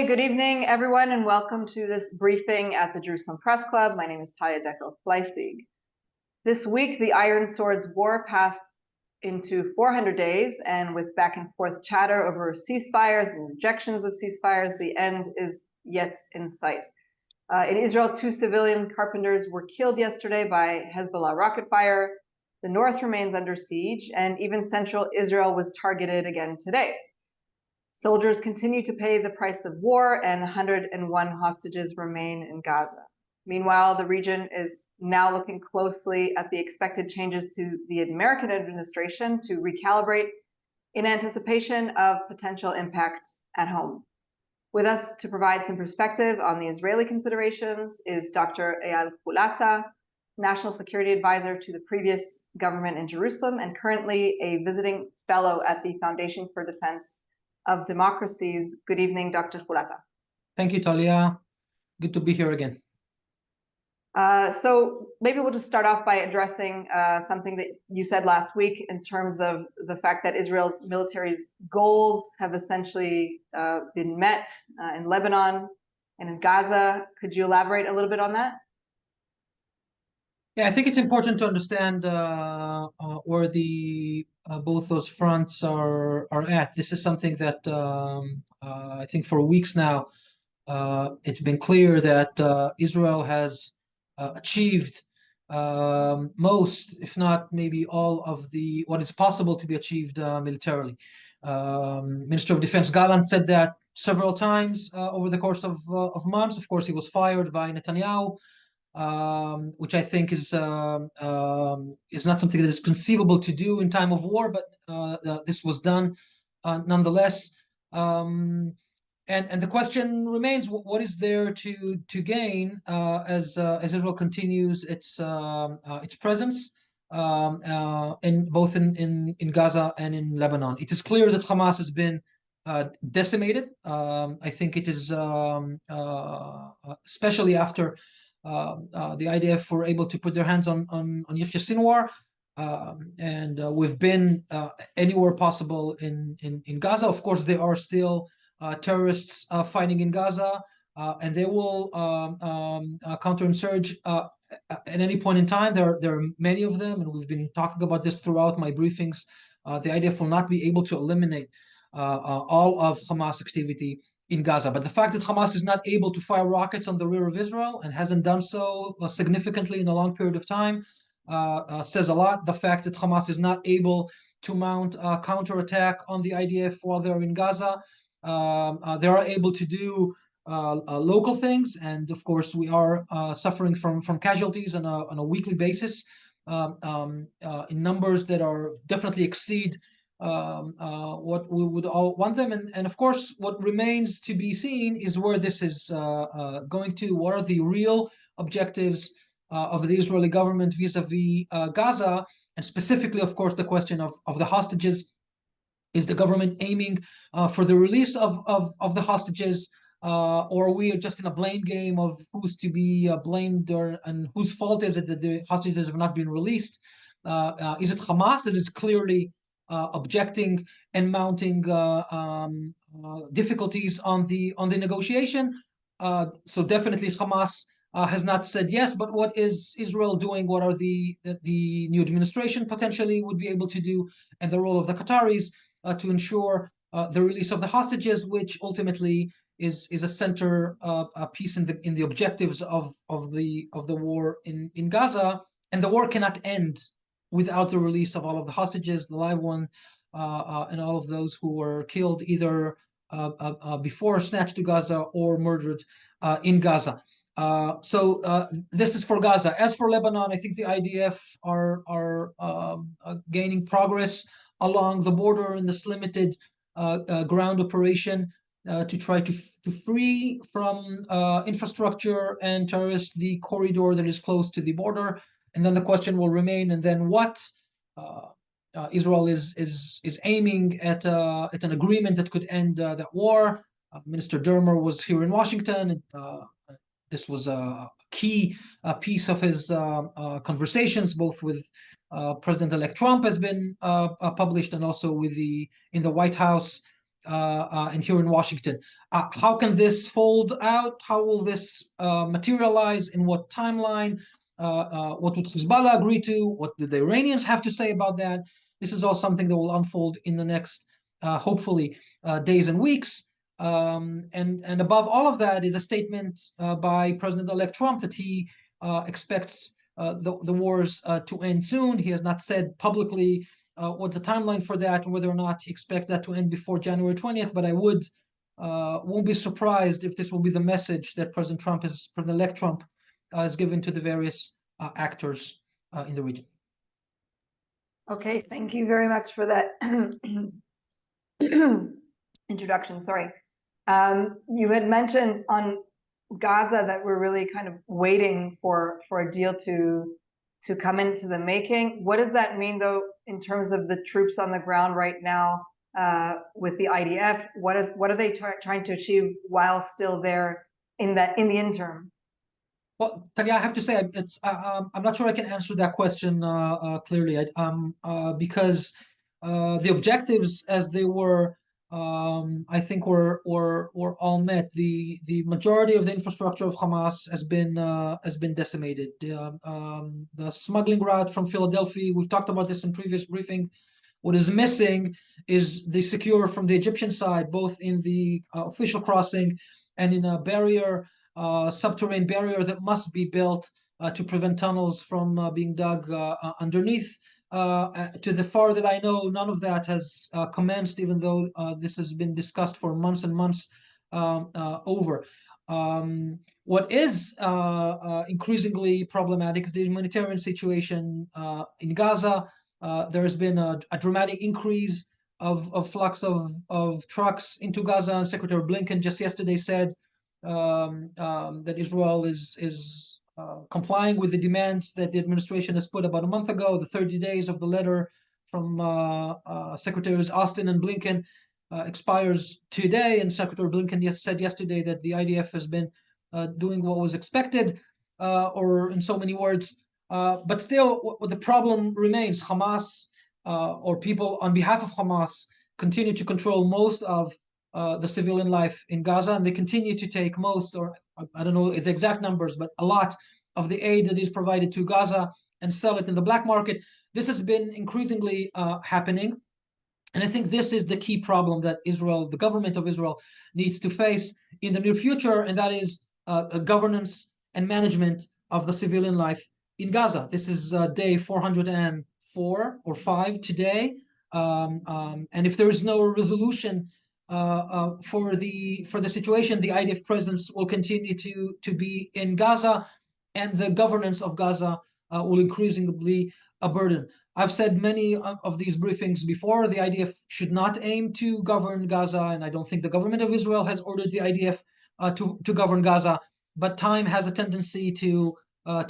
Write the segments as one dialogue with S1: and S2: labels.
S1: Hey, good evening, everyone, and welcome to this briefing at the Jerusalem Press Club. My name is Talia Dekel-Fleissig. This week, the Iron Swords War passed into 400 days, and with back and forth chatter over ceasefires and rejections of ceasefires, the end is yet in sight. In Israel, 2 civilian carpenters were killed yesterday by Hezbollah rocket fire. The north remains under siege, and even central Israel was targeted again today. Soldiers continue to pay the price of war, and 101 hostages remain in Gaza. Meanwhile, the region is now looking closely at the expected changes to the American administration to recalibrate in anticipation of potential impact at home. With us to provide some perspective on the Israeli considerations is Dr. Eyal Hulata, National Security Advisor to the previous government in Jerusalem and currently a visiting fellow at the Foundation for Defense of Democracies. Good evening, Dr. Hulata.
S2: Thank you, Talia. Good to be here again.
S1: So maybe we'll just start off by addressing something that you said last week in terms of the fact that Israel's military's goals have essentially been met in Lebanon and in Gaza. Could you elaborate a little bit on that?
S2: Yeah, I think it's important to understand where both those fronts are at. This is something that I think for weeks now it's been clear that Israel has achieved most, if not maybe all, of what is possible to be achieved militarily. Minister of Defense Gallant said that several times over the course of months. Of course, he was fired by Netanyahu. Which I think is not something that is conceivable to do in time of war, but this was done nonetheless. And the question remains: what is there to gain as Israel continues its presence in both in Gaza and in Lebanon? It is clear that Hamas has been decimated. I think it is especially after the IDF were able to put their hands on Yahya Sinwar, and we've been anywhere possible in Gaza. Of course, there are still terrorists fighting in Gaza, and they will counterinsurge at any point in time. There are many of them, and we've been talking about this throughout my briefings. The IDF will not be able to eliminate all of Hamas activity in Gaza. But the fact that Hamas is not able to fire rockets on the rear of Israel and hasn't done so significantly in a long period of time says a lot. The fact that Hamas is not able to mount a counterattack on the IDF while they're in Gaza, they are able to do local things. And of course, we are suffering from casualties on a weekly basis in numbers that are definitely exceed what we would all want them, and of course what remains to be seen is where this is going to. What are the real objectives of the Israeli government vis-a-vis Gaza, and specifically, of course, the question of the hostages. Is the government aiming for the release of the hostages, or are we just in a blame game of who's to be blamed, and whose fault is it that the hostages have not been released? Is it Hamas that is clearly objecting and mounting difficulties on the negotiation? So definitely Hamas has not said yes, but what is Israel doing? What are the new administration potentially would be able to do, and the role of the Qataris to ensure the release of the hostages, which ultimately is a center piece in the objectives of the war in Gaza. And the war cannot end without the release of all of the hostages, the live one, and all of those who were killed either before snatched to Gaza or murdered in Gaza. So this is for Gaza. As for Lebanon, I think the IDF are gaining progress along the border in this limited ground operation to try to free from infrastructure and terrorists the corridor that is close to the border. And then the question will remain, and then what Israel is aiming at an agreement that could end that war. Minister Dermer was here in Washington. This was a key piece of his conversations, both with President-elect Trump has been published, and also in the White House and here in Washington. How can this fold out? How will this materialize? In what timeline? What would Hezbollah agree to? What do the Iranians have to say about that? This is all something that will unfold in the next, hopefully, days and weeks. And above all of that is a statement by President-elect Trump that he expects the wars to end soon. He has not said publicly what the timeline for that and whether or not he expects that to end before January 20th. But I won't be surprised if this will be the message that President-elect Trump is given to the various actors in the region.
S1: Okay, thank you very much for that introduction. Sorry. You had mentioned on Gaza that we're really kind of waiting for a deal to come into the making. What does that mean, though, in terms of the troops on the ground right now with the IDF? What are they trying to achieve while still there in the interim?
S2: Well, Talia, I have to say, I'm not sure I can answer that question clearly, because the objectives, as they were, I think, were all met. The majority of the infrastructure of Hamas has been decimated. The smuggling route from Philadelphia, we've talked about this in previous briefing. What is missing is the secure from the Egyptian side, both in the official crossing and in a barrier. Subterranean barrier that must be built to prevent tunnels from being dug underneath. To the far that I know, none of that has commenced, even though this has been discussed for months and months over. What is increasingly problematic is the humanitarian situation in Gaza. There has been a dramatic increase of flux of trucks into Gaza, and Secretary Blinken just yesterday said that Israel is complying with the demands that the administration has put about a month ago. The 30 days of the letter from Secretaries Austin and Blinken expires today, and Secretary Blinken said yesterday that the IDF has been doing what was expected, or in so many words. But still, the problem remains. Hamas, or people on behalf of Hamas, continue to control most of the civilian life in Gaza, and they continue to take most, or I don't know the exact numbers, but a lot of the aid that is provided to Gaza and sell it in the black market. This has been increasingly happening. And I think this is the key problem that Israel, the government of Israel, needs to face in the near future, and that is governance and management of the civilian life in Gaza. This is day 404 or 5 today. And if there is no resolution for the situation, the IDF presence will continue to be in Gaza, and the governance of Gaza will increasingly be a burden. I've said many of these briefings before. The IDF should not aim to govern Gaza, and I don't think the government of Israel has ordered the IDF to govern Gaza. But time has a tendency to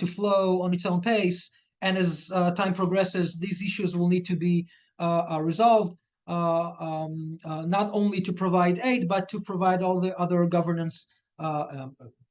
S2: flow on its own pace, and as time progresses, these issues will need to be resolved. Not only to provide aid, but to provide all the other governance,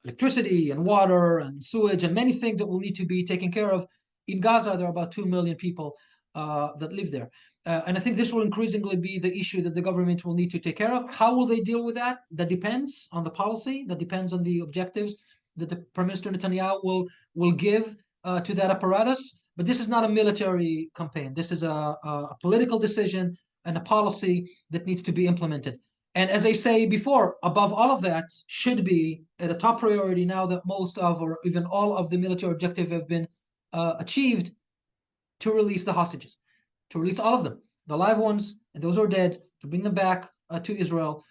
S2: electricity and water and sewage and many things that will need to be taken care of. In Gaza, there are about 2 million people that live there. And I think this will increasingly be the issue that the government will need to take care of. How will they deal with that? That depends on the policy, that depends on the objectives that the Prime Minister Netanyahu will give to that apparatus. But this is not a military campaign. This is a political decision and a policy that needs to be implemented. And as I say before, above all of that should be at a top priority now that most of, or even all of the military objectives have been achieved, to release the hostages, to release all of them, the live ones and those who are dead, to bring them back to Israel.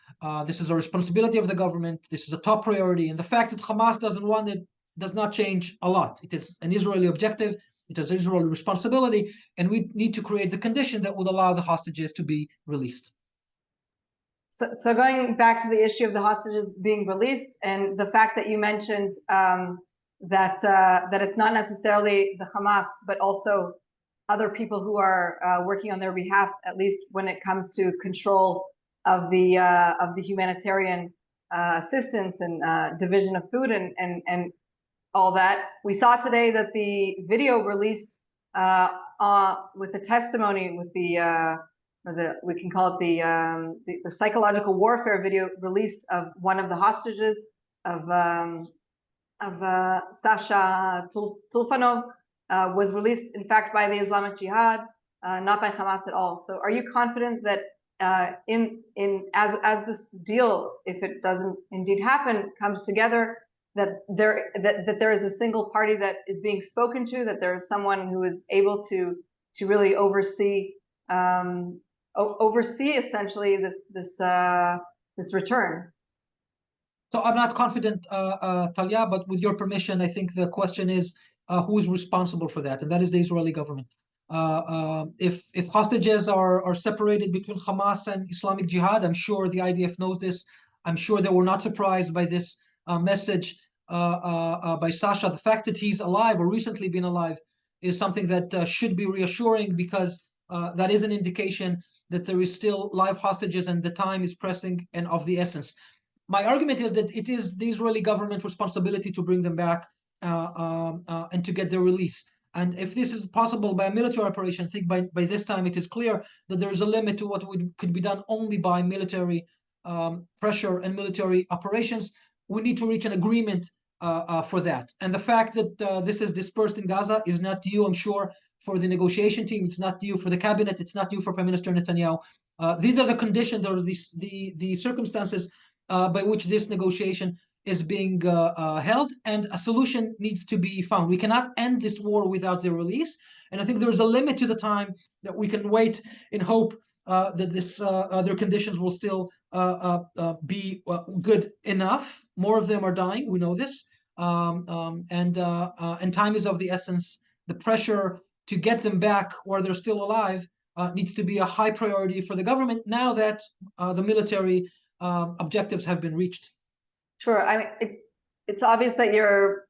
S2: This is a responsibility of the government. This is a top priority. And the fact that Hamas doesn't want it does not change a lot. It is an Israeli objective. It is Israeli responsibility. And we need to create the condition that would allow the hostages to be released.
S1: So going back to the issue of the hostages being released, and the fact that you mentioned that it's not necessarily the Hamas, but also other people who are working on their behalf, at least when it comes to control of the humanitarian assistance and division of food and all that. We saw today that the video released with the testimony with the or we can call it the psychological warfare video released of one of the hostages of Sasha Tulfanov was released, in fact, by the Islamic Jihad, not by Hamas at all. So, are you confident that as this deal, if it doesn't indeed happen, comes together, that there is a single party that is being spoken to, that there is someone who is able to really oversee essentially this return?
S2: So I'm not confident, Talia, but with your permission, I think the question is who is responsible for that, and that is the Israeli government. If hostages are separated between Hamas and Islamic Jihad, I'm sure the IDF knows this. I'm sure they were not surprised by this message by Sasha. The fact that he's alive or recently been alive is something that should be reassuring, because that is an indication that there is still live hostages and the time is pressing and of the essence. My argument is that it is the Israeli government's responsibility to bring them back and to get their release. And if this is possible by a military operation, I think by this time it is clear that there is a limit to what could be done only by military pressure and military operations. We need to reach an agreement for that. And the fact that this is dispersed in Gaza is not due, I'm sure, for the negotiation team. It's not due for the cabinet. It's not due for Prime Minister Netanyahu. These are the conditions or the circumstances by which this negotiation is being held, and a solution needs to be found. We cannot end this war without their release, and I think there's a limit to the time that we can wait in hope that their conditions will still be good enough. More of them are dying, we know this, and time is of the essence. The pressure to get them back while they're still alive needs to be a high priority for the government now that the military objectives have been reached.
S1: Sure. I mean, it's obvious that you're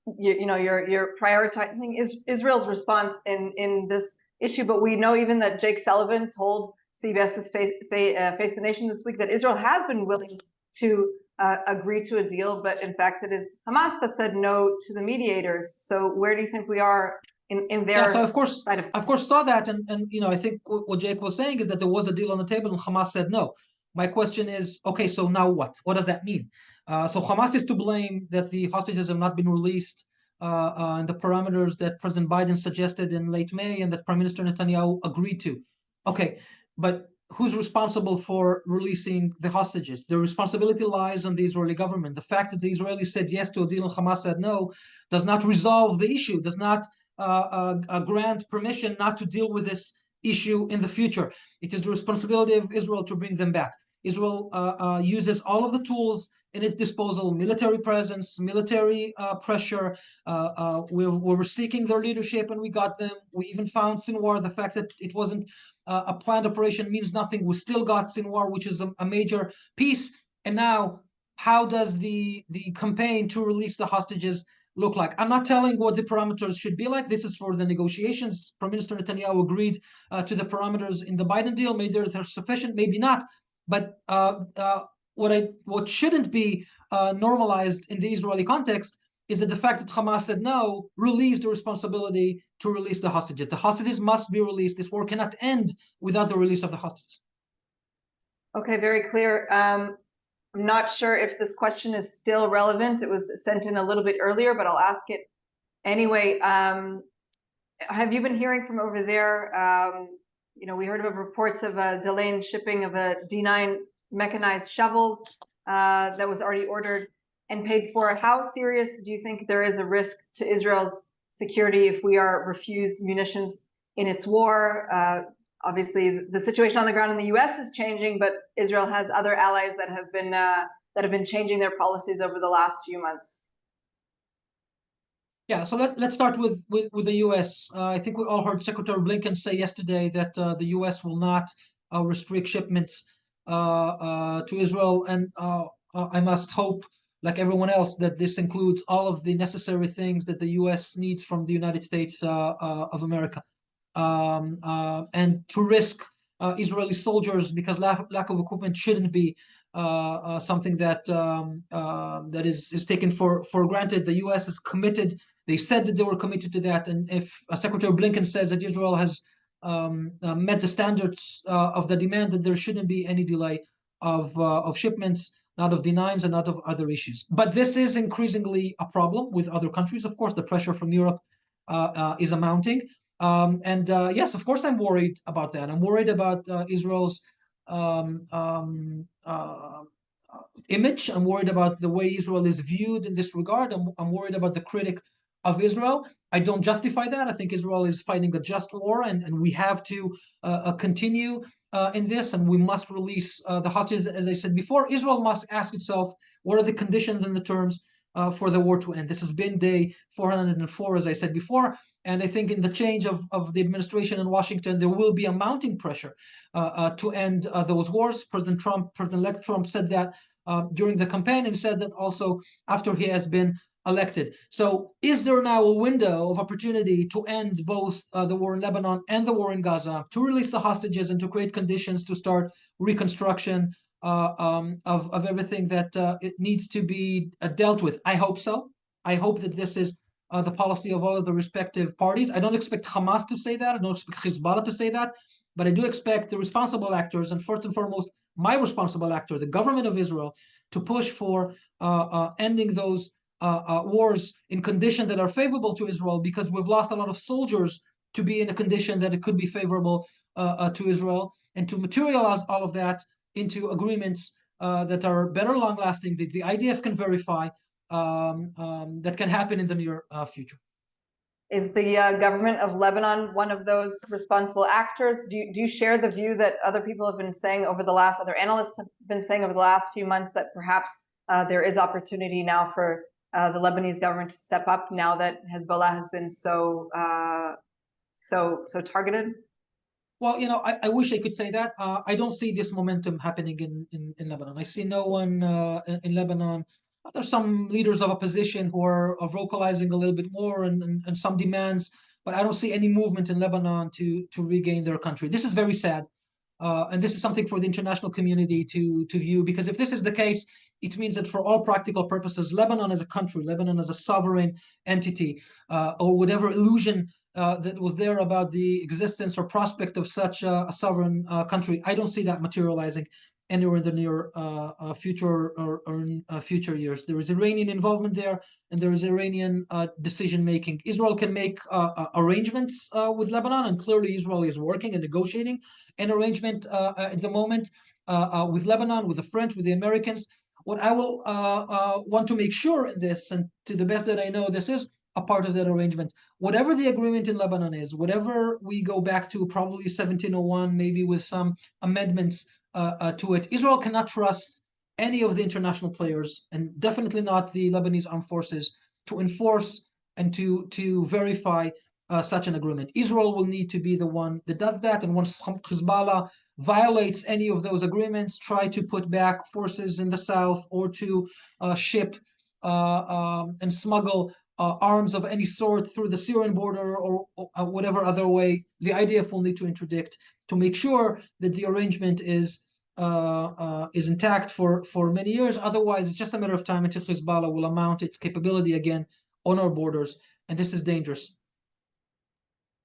S1: prioritizing Israel's response in this issue, but we know even that Jake Sullivan told CBS's Face the Nation this week that Israel has been willing to agree to a deal, but in fact it is Hamas that said no to the mediators. So where do you think we are in their
S2: so of course saw that, and I think what Jake was saying is that there was a deal on the table and Hamas said no. My question is, okay, so now what? What does that mean? So Hamas is to blame that the hostages have not been released in the parameters that President Biden suggested in late May and that Prime Minister Netanyahu agreed to. Okay, but who's responsible for releasing the hostages? The responsibility lies on the Israeli government. The fact that the Israelis said yes to a deal and Hamas said no does not resolve the issue, does not grant permission not to deal with this issue in the future. It is the responsibility of Israel to bring them back. Israel uses all of the tools in its disposal: military presence, military pressure. We were seeking their leadership and we got them. We even found Sinwar. The fact that it wasn't a planned operation means nothing. We still got Sinwar, which is a major piece. And now, how does the campaign to release the hostages look like? I'm not telling what the parameters should be like. This is for the negotiations. Prime Minister Netanyahu agreed to the parameters in the Biden deal. Maybe they're sufficient, maybe not. But what shouldn't be normalized in the Israeli context is that the fact that Hamas said no relieves the responsibility to release the hostages. The hostages must be released. This war cannot end without the release of the hostages.
S1: Okay, very clear. I'm not sure if this question is still relevant. It was sent in a little bit earlier, but I'll ask it anyway. Have you been hearing from over there? We heard of reports of a delay in shipping of a D9 mechanized shovels that was already ordered and paid for. How serious do you think there is a risk to Israel's security if we are refused munitions in its war? Obviously, the situation on the ground in the U.S. is changing, but Israel has other allies that have been changing their policies over the last few months.
S2: Yeah, so let's start with the U.S. I think we all heard Secretary Blinken say yesterday that the U.S. will not restrict shipments to Israel, and I must hope, like everyone else, that this includes all of the necessary things that the U.S. needs from the United States of America. And to risk Israeli soldiers because lack of equipment shouldn't be something that that is taken for granted. The U.S. is committed. They said that they were committed to that, and if Secretary Blinken says that Israel has met the standards of the demand, that there shouldn't be any delay of shipments, not of D9s and not of other issues. But this is increasingly a problem with other countries. Of course, the pressure from Europe is amounting. Yes, of course, I'm worried about that. I'm worried about Israel's um, um, uh, image. I'm worried about the way Israel is viewed in this regard. I'm worried about the critic of Israel. I don't justify that. I think Israel is fighting a just war, and we have to continue in this, and we must release the hostages. As I said before, Israel must ask itself, what are the conditions and the terms for the war to end? This has been day 404, as I said before. And I think in the change of the administration in Washington, there will be a mounting pressure to end those wars. President-elect Trump said that during the campaign, and said that also after he has been elected. So is there now a window of opportunity to end both the war in Lebanon and the war in Gaza, to release the hostages and to create conditions to start reconstruction of everything that it needs to be dealt with? I hope so. I hope that this is the policy of all of the respective parties. I don't expect Hamas to say that. I don't expect Hezbollah to say that. But I do expect the responsible actors, and first and foremost, my responsible actor, the government of Israel, to push for ending those wars in conditions that are favorable to Israel, because we've lost a lot of soldiers to be in a condition that it could be favorable to Israel, and to materialize all of that into agreements that are better long-lasting, that the IDF can verify, that can happen in the near future.
S1: Is the government of Lebanon one of those responsible actors? Do you share the view that other people have been saying other analysts have been saying over the last few months, that perhaps there is opportunity now for the Lebanese government to step up, now that Hezbollah has been so targeted?
S2: Well, I wish I could say that. I don't see this momentum happening in Lebanon. I see no one in Lebanon. There's some leaders of opposition who are vocalizing a little bit more, and some demands, but I don't see any movement in Lebanon to regain their country. This is very sad. And this is something for the international community to view, because if this is the case, it means that for all practical purposes, Lebanon as a country, Lebanon as a sovereign entity, or whatever illusion that was there about the existence or prospect of such a sovereign country, I don't see that materializing anywhere in the near future, or in future years. There is Iranian involvement there, and there is Iranian decision making. Israel can make arrangements with Lebanon, and clearly Israel is working and negotiating an arrangement at the moment with Lebanon, with the French, with the Americans. What I will want to make sure in this, and to the best that I know, this is a part of that arrangement. Whatever the agreement in Lebanon is, whatever we go back to, probably 1701, maybe with some amendments to it, Israel cannot trust any of the international players, and definitely not the Lebanese armed forces, to enforce and to verify such an agreement. Israel will need to be the one that does that, and once Hezbollah violates any of those agreements, try to put back forces in the south, or to ship and smuggle arms of any sort through the Syrian border, or whatever other way, the IDF will need to interdict to make sure that the arrangement is intact for many years. Otherwise, it's just a matter of time until Hezbollah will mount its capability again on our borders, and this is dangerous.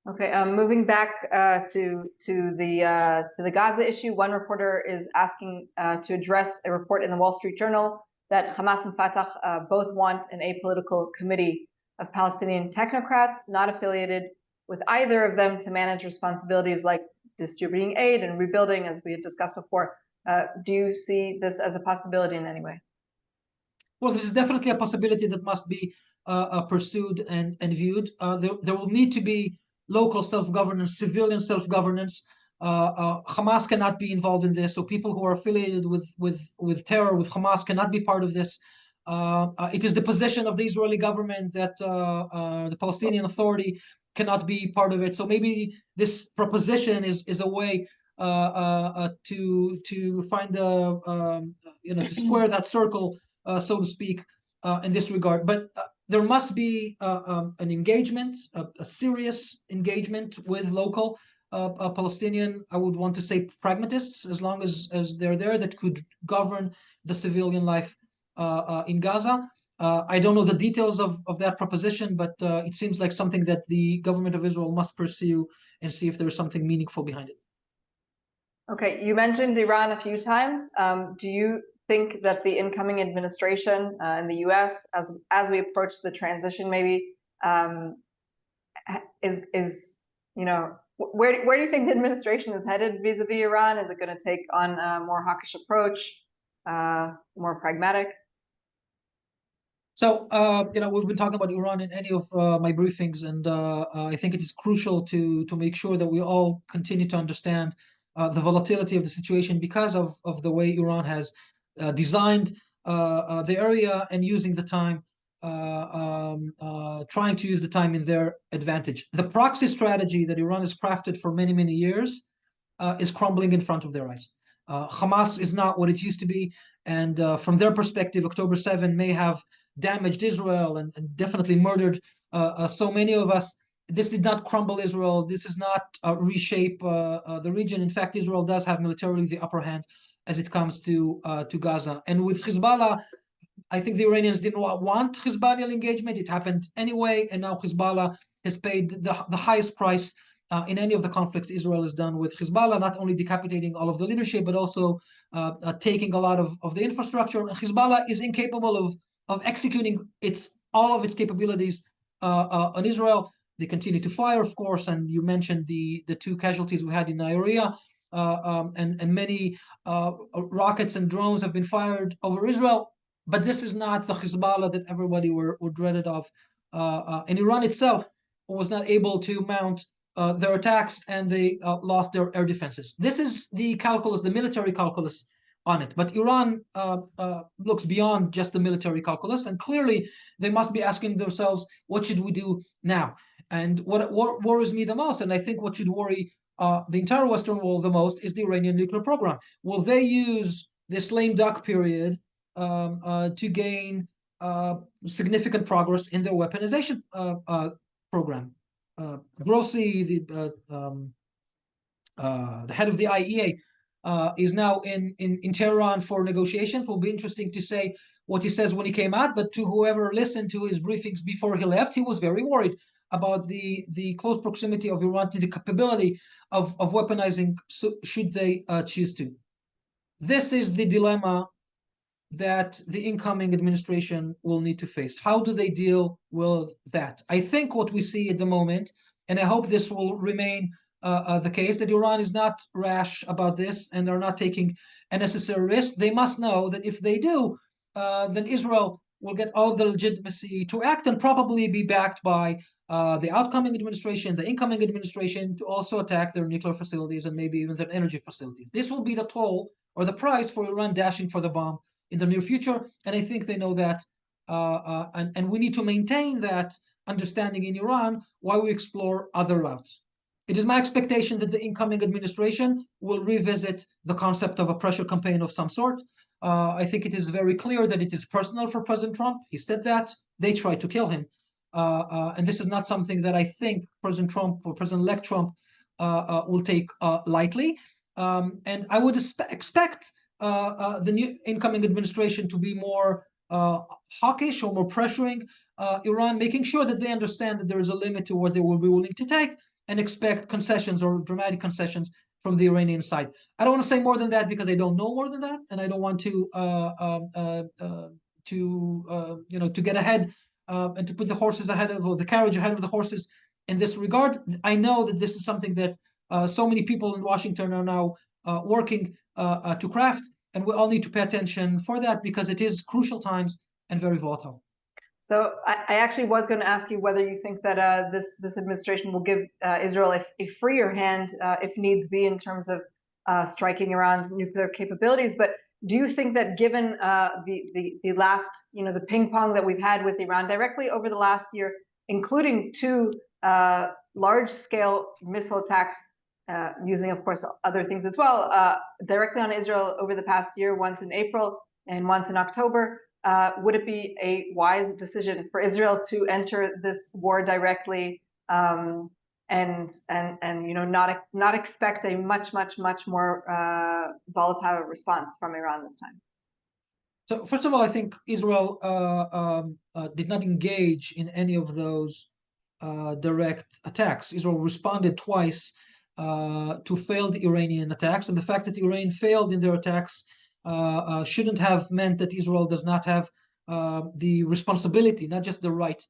S1: Okay, moving back to the Gaza issue, one reporter is asking to address a report in the Wall Street Journal that Hamas and Fatah both want an apolitical committee of Palestinian technocrats not affiliated with either of them to manage responsibilities like distributing aid and rebuilding, as we had discussed before. Do you see this as a possibility in any way?
S2: Well, this is definitely a possibility that must be pursued and viewed. There will need to be local self-governance, civilian self-governance. Hamas cannot be involved in this, so people who are affiliated with terror, with Hamas, cannot be part of this. It is the position of the Israeli government that the Palestinian Authority cannot be part of it. So maybe this proposition is a way to find to square that circle, so to speak, in this regard. But there must be an engagement, a serious engagement with local Palestinian, I would want to say, pragmatists, as long as they're there, that could govern the civilian life in Gaza. I don't know the details of that proposition, but it seems like something that the government of Israel must pursue and see if there's something meaningful behind it.
S1: Okay, you mentioned Iran a few times. Do you think that the incoming administration in the U.S., as we approach the transition, maybe is where do you think the administration is headed vis-a-vis Iran? Is it going to take on a more hawkish approach, more pragmatic?
S2: So, we've been talking about Iran in any of my briefings, and I think it is crucial to make sure that we all continue to understand the volatility of the situation because of the way Iran has designed the area and using the time, trying to use the time in their advantage. The proxy strategy that Iran has crafted for many, many years is crumbling in front of their eyes. Hamas is not what it used to be, and from their perspective, October 7 may have damaged Israel and definitely murdered so many of us. This did not crumble Israel. This is not reshape the region. In fact, Israel does have militarily the upper hand as it comes to Gaza. And with Hezbollah, I think the Iranians didn't want Hezbollah engagement. It happened anyway, and now Hezbollah has paid the highest price in any of the conflicts Israel has done with Hezbollah, not only decapitating all of the leadership, but also taking a lot of the infrastructure. Hezbollah is incapable of executing all of its capabilities on Israel. They continue to fire, of course, and you mentioned the two casualties we had in Nigeria, and many rockets and drones have been fired over Israel. But this is not the Hezbollah that everybody were dreaded of. And Iran itself was not able to mount their attacks, and they lost their air defenses. This is the calculus, the military calculus on it. But Iran looks beyond just the military calculus, and clearly they must be asking themselves, what should we do now? And what worries me the most, and I think what should worry the entire Western world the most, is the Iranian nuclear program. Will they use this lame duck period to gain significant progress in their weaponization program? Grossi, the head of the IEA, is now in Tehran for negotiations. It will be interesting to say what he says when he came out, but to whoever listened to his briefings before he left, he was very worried about the close proximity of Iran to the capability of weaponizing, should they choose to. This is the dilemma that the incoming administration will need to face. How do they deal with that? I think what we see at the moment, and I hope this will remain the case, that Iran is not rash about this and are not taking unnecessary risk. They must know that if they do, then Israel will get all the legitimacy to act and probably be backed by the outcoming administration, the incoming administration, to also attack their nuclear facilities and maybe even their energy facilities. This will be the toll or the price for Iran dashing for the bomb in the near future, and I think they know that, and we need to maintain that understanding in Iran while we explore other routes. It is my expectation that the incoming administration will revisit the concept of a pressure campaign of some sort. I think it is very clear that it is personal for President Trump. He said that. They tried to kill him. And this is not something that I think President Trump or President-elect Trump will take lightly. And I would expect the new incoming administration to be more hawkish or more pressuring Iran, making sure that they understand that there is a limit to what they will be willing to take, and expect concessions or dramatic concessions from the Iranian side. I don't want to say more than that because I don't know more than that, and I don't want to get ahead and to put the horses ahead of, or the carriage ahead of the horses in this regard. I know that this is something that so many people in Washington are now working to craft, and we all need to pay attention for that because it is crucial times and very volatile.
S1: So I actually was going to ask you whether you think that this administration will give Israel a freer hand if needs be in terms of striking Iran's nuclear capabilities. But do you think that given the last, the ping pong that we've had with Iran directly over the last year, including two large scale missile attacks, using of course other things as well, directly on Israel over the past year, once in April and once in October, would it be a wise decision for Israel to enter this war directly, and not expect a much more volatile response from Iran this time?
S2: So first of all, I think Israel did not engage in any of those direct attacks. Israel responded twice to failed Iranian attacks, and the fact that Iran failed in their attacks shouldn't have meant that Israel does not have the responsibility, not just the right,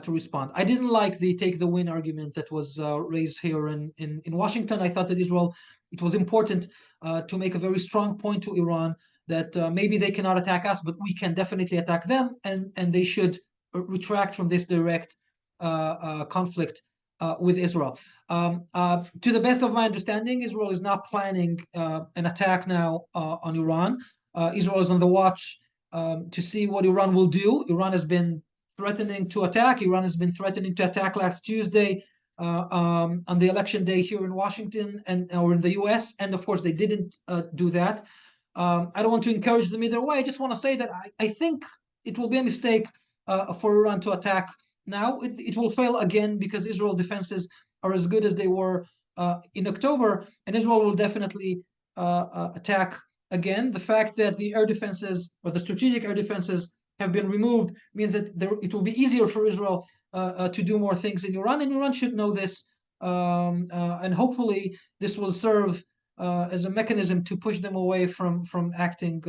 S2: to respond. I didn't like the take the win argument that was raised here in Washington. I thought that it was important to make a very strong point to Iran that maybe they cannot attack us, but we can definitely attack them, and they should retract from this direct conflict with Israel. To the best of my understanding, Israel is not planning an attack now on Iran. Israel is on the watch to see what Iran will do. Iran has been threatening to attack. Iran has been threatening to attack last Tuesday on the election day here in Washington or in the US, and of course they didn't do that. I don't want to encourage them either way. I just want to say that I think it will be a mistake for Iran to attack now. It will fail again because Israel defenses are as good as they were in October, and Israel will definitely attack again. The fact that the air defenses or the strategic air defenses have been removed means that it will be easier for Israel to do more things in Iran, and Iran should know this. And hopefully this will serve as a mechanism to push them away from acting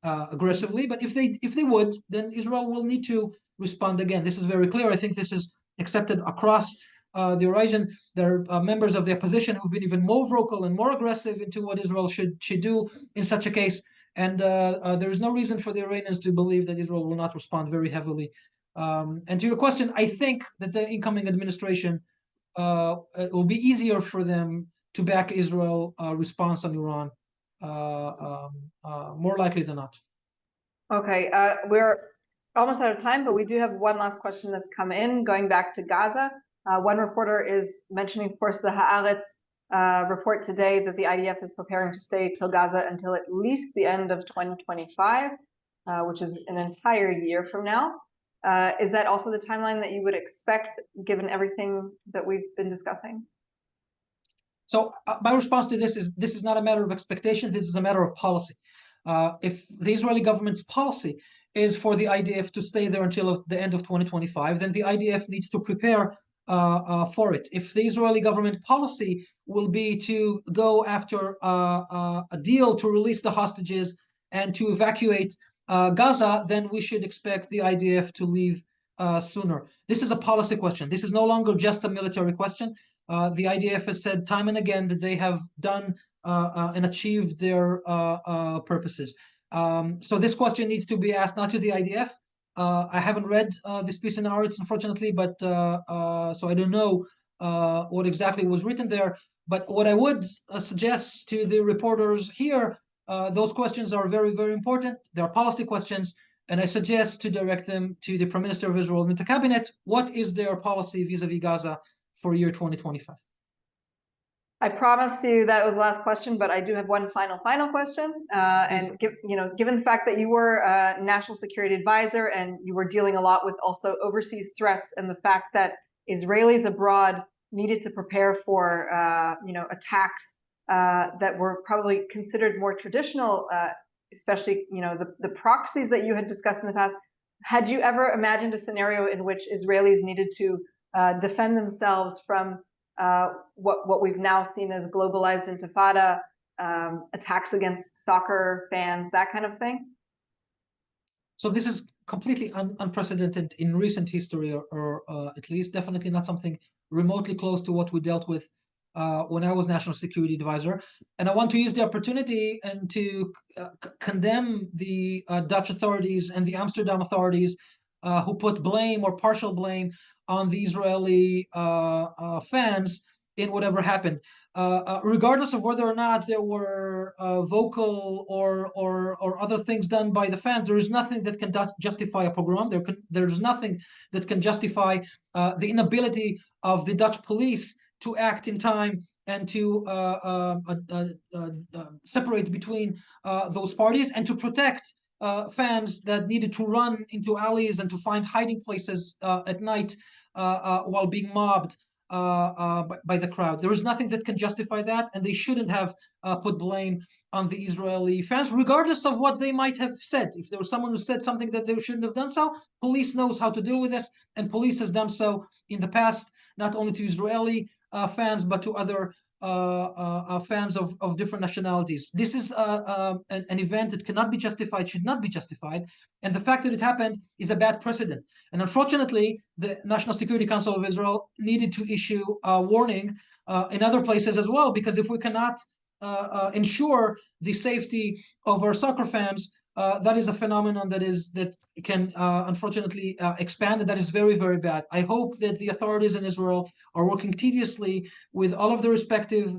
S2: aggressively. But if they would, then Israel will need to respond again. This is very clear. I think this is accepted across the horizon. There are members of the opposition who've been even more vocal and more aggressive into what Israel should do in such a case. And there is no reason for the Iranians to believe that Israel will not respond very heavily. And to your question, I think that the incoming administration it will be easier for them to back Israel response on Iran, more likely than not.
S1: Okay, we're almost out of time, but we do have one last question that's come in, going back to Gaza. One reporter is mentioning, of course, the Haaretz report today that the IDF is preparing to stay till Gaza until at least the end of 2025, which is an entire year from now. Is that also the timeline that you would expect, given everything that we've been discussing?
S2: So my response to this is not a matter of expectation. This is a matter of policy. If the Israeli government's policy is for the IDF to stay there until the end of 2025, then the IDF needs to prepare for it. If the Israeli government policy will be to go after a deal to release the hostages and to evacuate Gaza, then we should expect the IDF to leave sooner. This is a policy question. This is no longer just a military question. The IDF has said time and again that they have done and achieved their purposes. So this question needs to be asked not to the IDF. I haven't read this piece in Haaretz, unfortunately, but so I don't know what exactly was written there. But what I would suggest to the reporters here, those questions are very, very important. They are policy questions, and I suggest to direct them to the Prime Minister of Israel and the cabinet. What is their policy vis-a-vis Gaza for year 2025?
S1: I promised you that was the last question, but I do have one final question. And given the fact that you were a national security advisor and you were dealing a lot with also overseas threats, and the fact that Israelis abroad needed to prepare for attacks that were probably considered more traditional, especially the proxies that you had discussed in the past. Had you ever imagined a scenario in which Israelis needed to defend themselves from what we've now seen as globalized intifada, attacks against soccer fans, that kind of thing?
S2: So this is completely unprecedented in recent history, or at least definitely not something remotely close to what we dealt with when I was National Security Advisor. And I want to use the opportunity and to condemn the Dutch authorities and the Amsterdam authorities who put blame or partial blame on the Israeli fans in whatever happened. Regardless of whether or not there were vocal or other things done by the fans, there is nothing that can justify a pogrom. There's nothing that can justify the inability of the Dutch police to act in time and to separate between those parties and to protect fans that needed to run into alleys and to find hiding places at night while being mobbed by the crowd. There is nothing that can justify that, and they shouldn't have put blame on the Israeli fans, regardless of what they might have said. If there was someone who said something that they shouldn't have done so, police knows how to deal with this, and police has done so in the past, not only to Israeli fans, but to other fans of different nationalities. This is an event that cannot be justified, should not be justified, and the fact that it happened is a bad precedent. And unfortunately, the National Security Council of Israel needed to issue a warning in other places as well, because if we cannot ensure the safety of our soccer fans, that is a phenomenon that can unfortunately expand, and that is very, very bad. I hope that the authorities in Israel are working tediously with all of the respective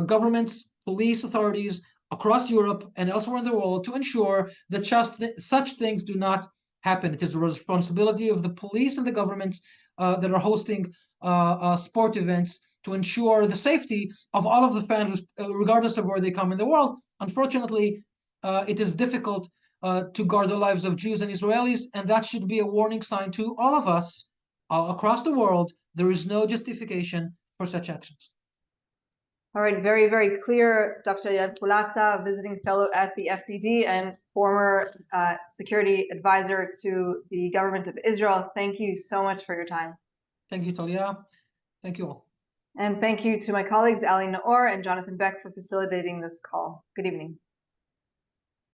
S2: governments, police authorities across Europe and elsewhere in the world to ensure that just such things do not happen. It is the responsibility of the police and the governments that are hosting sport events to ensure the safety of all of the fans, regardless of where they come in the world. Unfortunately, it is difficult to guard the lives of Jews and Israelis, and that should be a warning sign to all of us across the world. There is no justification for such actions.
S1: All right, very, very clear. Dr. Eyal Hulata, visiting fellow at the FDD and former security advisor to the government of Israel. Thank you so much for your time.
S2: Thank you, Talia. Thank you all.
S1: And thank you to my colleagues, Ali Naor and Jonathan Beck, for facilitating this call. Good evening.